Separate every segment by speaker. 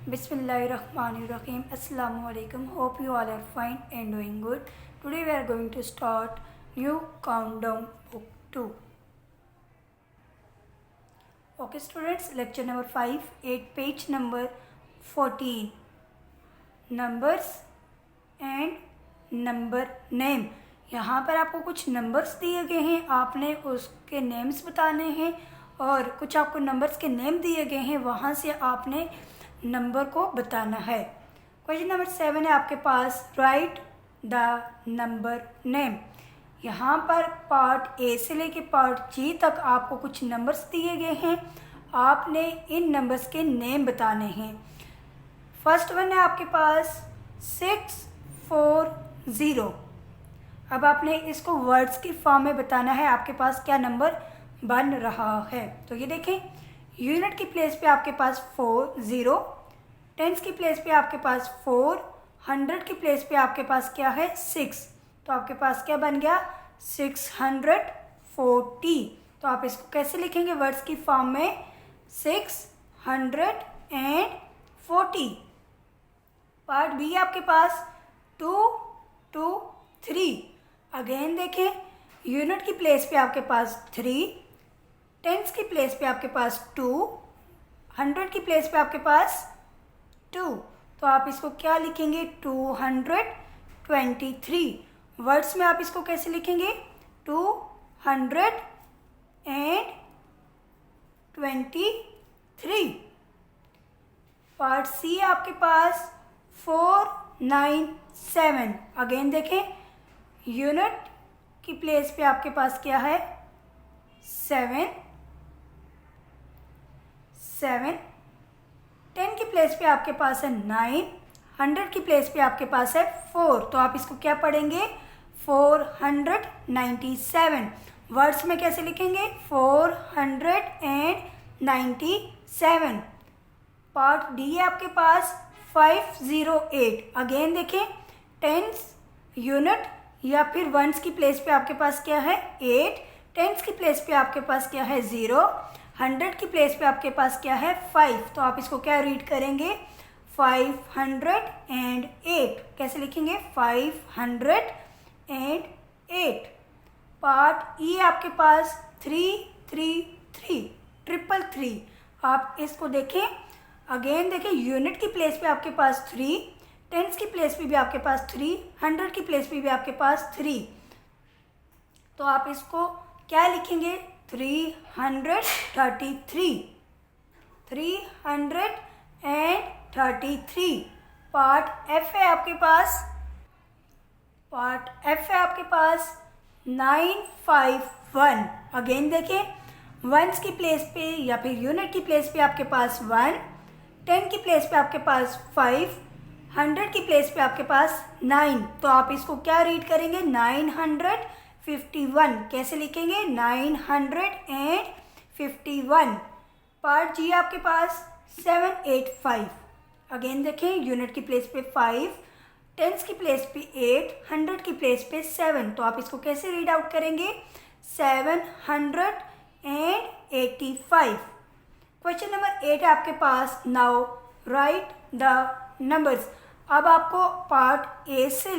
Speaker 1: Bismillahirrahmanirrahim. Assalamu alaikum. Hope you all are fine and doing good. Today we are going to start new countdown book 2. Okay students, lecture number 5, 8 page number 14. Numbers and number name. यहाँ पर आपको कुछ numbers दिए गए हैं, आपने उसके names बताने हैं और कुछ आपको नंबर्स के नेम दिए गए हैं, वहाँ से आपने नंबर को बताना है। क्वेश्चन नंबर 7 है आपके पास, राइट द नंबर नेम। यहाँ पर पार्ट ए से लेके पार्ट जी तक आपको कुछ नंबर्स दिए गए हैं, आपने इन नंबर्स के नेम बताने हैं। फर्स्ट वन है आपके पास 640। अब आपने इसको वर्ड्स की फॉर्म में बताना है, आपके पास क्या नंबर बन रहा है। तो ये देखें, यूनिट की प्लेस पे आपके पास 40, टेंस की प्लेस पे आपके पास 4, 100 की प्लेस पे आपके पास क्या है 6, तो आपके पास क्या बन गया 640। तो आप इसको कैसे लिखेंगे वर्ड्स की फॉर्म में 640। पार्ट बी आपके पास 223। अगेन देखें, यूनिट की प्लेस पे आपके पास 3, टेंस की प्लेस पे आपके पास 2, 100 की प्लेस पे आपके पास 2, तो आप इसको क्या लिखेंगे 223। वर्ड्स में आप इसको कैसे लिखेंगे 223। पार्ट सी आपके पास 497। अगेन देखें, यूनिट की प्लेस पे आपके पास क्या है 7, 10 की प्लेस पे आपके पास है 9, 100 की प्लेस पे आपके पास है 4, तो आप इसको क्या पढ़ेंगे 497। वर्ड्स में कैसे लिखेंगे 497। पार्ट डी है आपके पास 508। अगेन देखें, टेंस, यूनिट या फिर वंस की प्लेस पे आपके पास क्या है 8, टेंस की प्लेस पे आपके पास क्या है 0, 100 की प्लेस पे आपके पास क्या है 5, तो आप इसको क्या रीड करेंगे 508। कैसे लिखेंगे 508। पार्ट ई आपके पास 333। आप इसको देखें, अगेन देखें, यूनिट की प्लेस पे आपके पास 3, टेंस की प्लेस पे भी आपके पास 3, 100 की प्लेस पे भी आपके पास 3, तो आप इसको क्या लिखेंगे 333। पार्ट एफ है आपके पास 951। अगेन देखें, वंस की प्लेस पे या फिर यूनिट की प्लेस पे आपके पास 1, 10 की प्लेस पे आपके पास 5, 100 की प्लेस पे आपके पास 9, तो आप इसको क्या रीड करेंगे 951। कैसे लिखेंगे 951। पार्ट जी आपके पास 785। अगेन देखें, यूनिट की प्लेस पे 5, टेंस की प्लेस पे 8, 100 की प्लेस पे 7, तो आप इसको कैसे रीड आउट करेंगे 785। क्वेश्चन नंबर 8 है आपके पास, नाउ राइट द नंबर्स। अब आपको पार्ट ए से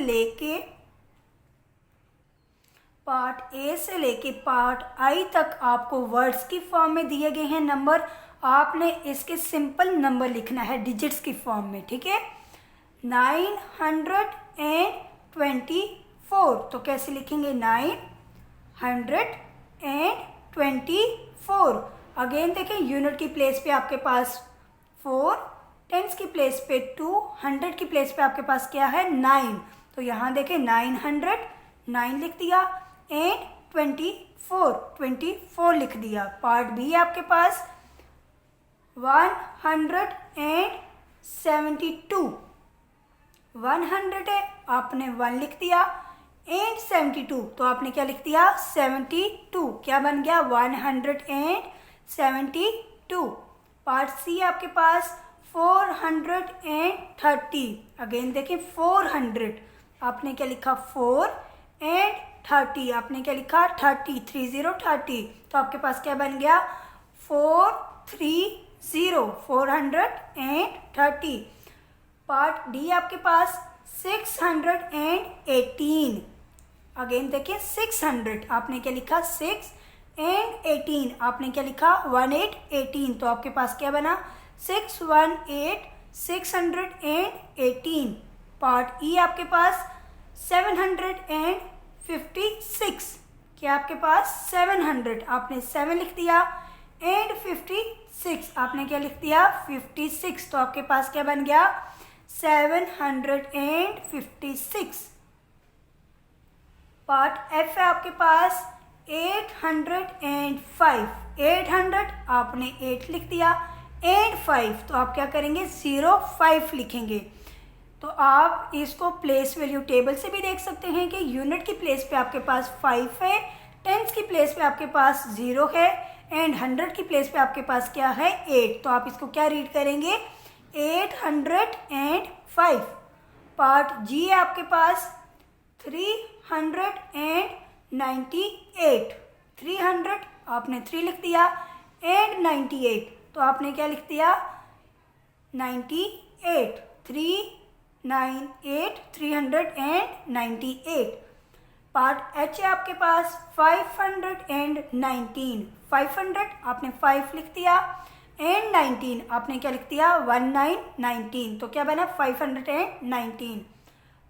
Speaker 1: लेके पार्ट आई तक आपको वर्ड्स की फॉर्म में दिए गए हैं नंबर, आपने इसके सिंपल नंबर लिखना है डिजिट्स की फॉर्म में, ठीक है। 924, तो कैसे लिखेंगे 924। अगेन देखें, यूनिट की प्लेस पे आपके पास 4, टेंस की प्लेस पे 2, 100 की प्लेस पे आपके पास क्या है 9, तो यहाँ देखें 909 लिख दिया एंड 24 लिख दिया। पार्ट बी आपके पास 172। 100 है, आपने 1 लिख दिया एंड 72, तो आपने क्या लिख दिया 72, क्या बन गया 172। पार्ट सी आपके पास 430। अगेन देखिए 400, आपने क्या लिखा 4 एंड 30, आपने क्या लिखा 30, तो आपके पास क्या बन गया 430। 0 430। पार्ट डी आपके पास 618। अगेन देखिए 600 आपने क्या लिखा 6 एंड 18 आपने क्या लिखा 1818। तो आपके पास क्या बना 618 618। पार्ट ई आपके पास 756। क्या आपके पास 700 आपने 7 लिख दिया एंड 56 आपने क्या लिख दिया 56। तो आपके पास क्या बन गया 756। पार्ट एफ है आपके पास 805। 800 आपने 8 लिख दिया एंड 5 तो आप क्या करेंगे 05 लिखेंगे। तो आप इसको प्लेस वैल्यू टेबल से भी देख सकते हैं कि यूनिट की प्लेस पे आपके पास 5 है, टेंस की प्लेस पे आपके पास 0 है एंड 100 की प्लेस पे आपके पास क्या है 8। तो आप इसको क्या रीड करेंगे 805। पार्ट जी है आपके पास 398। 300 आपने 3 लिख दिया एंड 98 तो आपने क्या लिख दिया 98। 398। पार्ट एच है आपके पास 519। 500 आपने 5 लिख दिया एंड 19 आपने क्या लिख दिया 1919 तो क्या बना 519।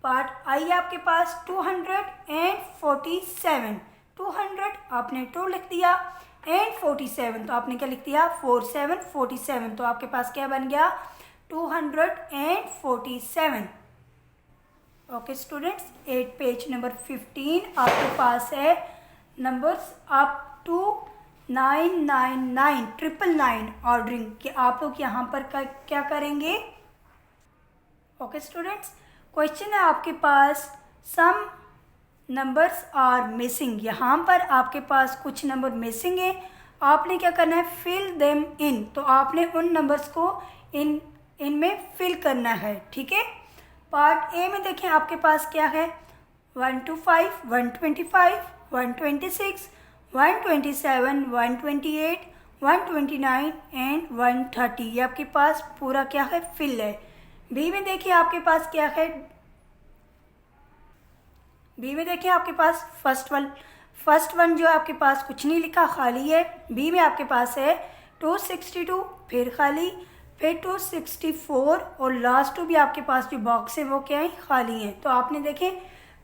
Speaker 1: पार्ट आई आपके पास 247। 200 आपने 2 लिख दिया एंड 47 तो आपने क्या लिख दिया 47 तो आपके पास क्या बन गया 247। ओके स्टूडेंट्स, 8 पेज नंबर 15 आपके पास है नंबर्स अप टू 999 999 ऑर्डरिंग कि आप लोग यहाँ पर क्या करेंगे। ओके स्टूडेंट्स, क्वेश्चन है आपके पास सम नंबर्स आर मिसिंग। यहाँ पर आपके पास कुछ नंबर मिसिंग है, आपने क्या करना है फिल देम इन। तो आपने उन नंबर्स को इनमें फिल करना है, ठीक है। पार्ट ए में देखें आपके पास क्या है 125 125 126 127 128 129 एंड 130 ये आपके पास पूरा क्या है फिल है। बी में देखिए आपके पास क्या है, बी में देखिए आपके पास फर्स्ट वन जो है आपके पास कुछ नहीं लिखा खाली है। बी में आपके पास है 262 फिर खाली, फिर 264 और लास्ट 2 भी आपके पास जो बॉक्स है वो क्या है खाली है। तो आपने देखें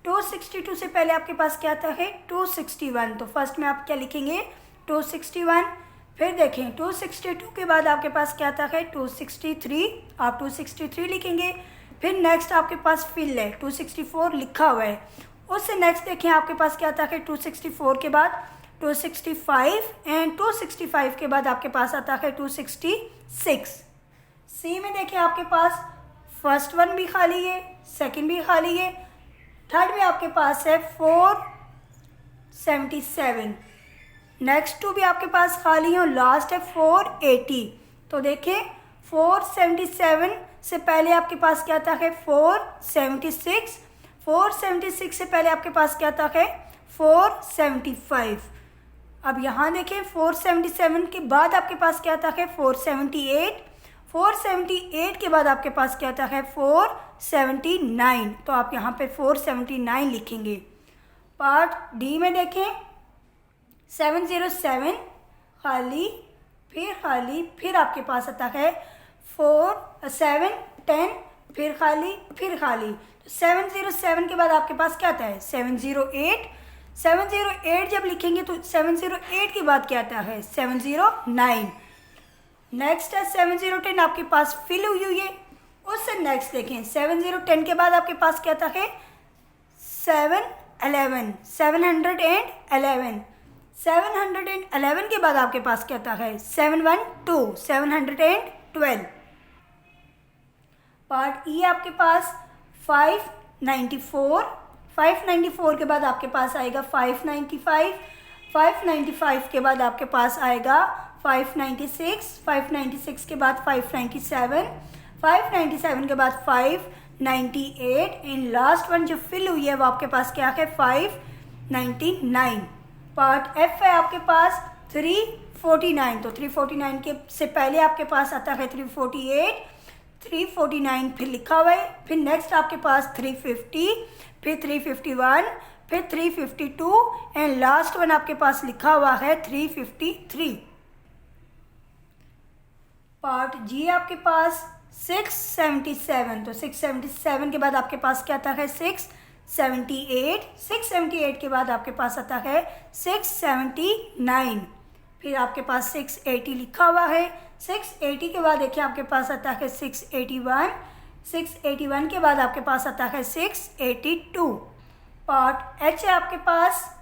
Speaker 1: 262 से पहले आपके पास क्या आता है 261 तो फर्स्ट में आप क्या लिखेंगे 261। फिर देखें 262 के बाद आपके पास क्या आता है 263 आप 263 लिखेंगे। फिर नेक्स्ट आपके पास फिल है 264 लिखा हुआ है। उससे नेक्स्ट देखें आपके पास क्या आता है 264 के बाद 265 एंड 265 के बाद आपके पास आता है 266। सी में देखिए आपके पास फर्स्ट वन भी खाली है, सेकंड भी खाली है, थर्ड में आपके पास है 477, नेक्स्ट 2 भी आपके पास खाली है और लास्ट है 480। तो देखिए 477 से पहले आपके पास क्या आता है 476, 476 से पहले आपके पास क्या आता है 475। अब यहाँ देखें 477 के बाद आपके पास क्या आता है 478, 478 के बाद आपके पास क्या आता है 479 तो आप यहाँ पे 479 लिखेंगे। पार्ट डी में देखें 707 खाली, फिर आपके पास आता है 710 फिर खाली, तो 707 के बाद आपके पास क्या आता है 708, 708 जब लिखेंगे तो 708 के बाद क्या आता है 709। नेक्स्ट है 7010 आपके पास फिल हुई है। उससे नेक्स्ट देखें 7010 के बाद आपके पास क्या आता है 711, 711, 711 के बाद आपके पास क्या आता है 712, 712। पार्ट ई आपके पास 594, 594 के बाद आपके पास आएगा 595, 595 के बाद आपके पास आएगा 596, 596 के बाद 597, 597 के बाद 598 एंड लास्ट वन जो फिल हुई है वो आपके पास क्या है 599। पार्ट एफ है आपके पास 3 349, तो 349 के से पहले आपके पास आता है 348, 349 फिर लिखा हुआ है, फिर नेक्स्ट आपके पास 350, फिर 351, फिर 352 एंड लास्ट वन आपके पास लिखा हुआ है 353। पार्ट जी आपके पास 677, तो 677 के बाद आपके पास क्या आता है 678, 678 के बाद आपके पास आता है 679, फिर आपके पास 680 लिखा हुआ है, 680 के बाद देखिए आपके पास आता है 681, 681 के बाद आपके पास आता है 682। पार्ट एच है आपके पास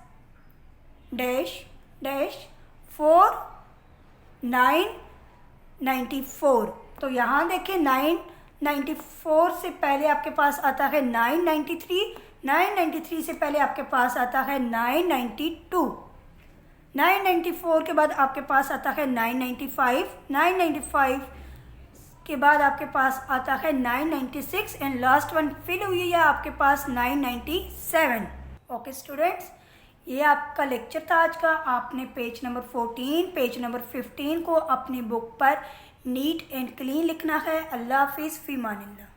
Speaker 1: डैश डैश 494, तो यहाँ देखिए 994 से पहले आपके पास आता है 993, 993 से पहले आपके पास आता है 992, 994 के बाद आपके पास आता है 995, 995 के बाद आपके पास आता है 996 एंड लास्ट वन फिल हुई है आपके पास 997। ओके स्टूडेंट्स, ये आपका लेक्चर था आज का। आपने पेज नंबर 14, पेज नंबर 15 को अपनी बुक पर नीट एंड क्लीन लिखना है। अल्लाह हाफिज़, फ़ी मानिल्लाह।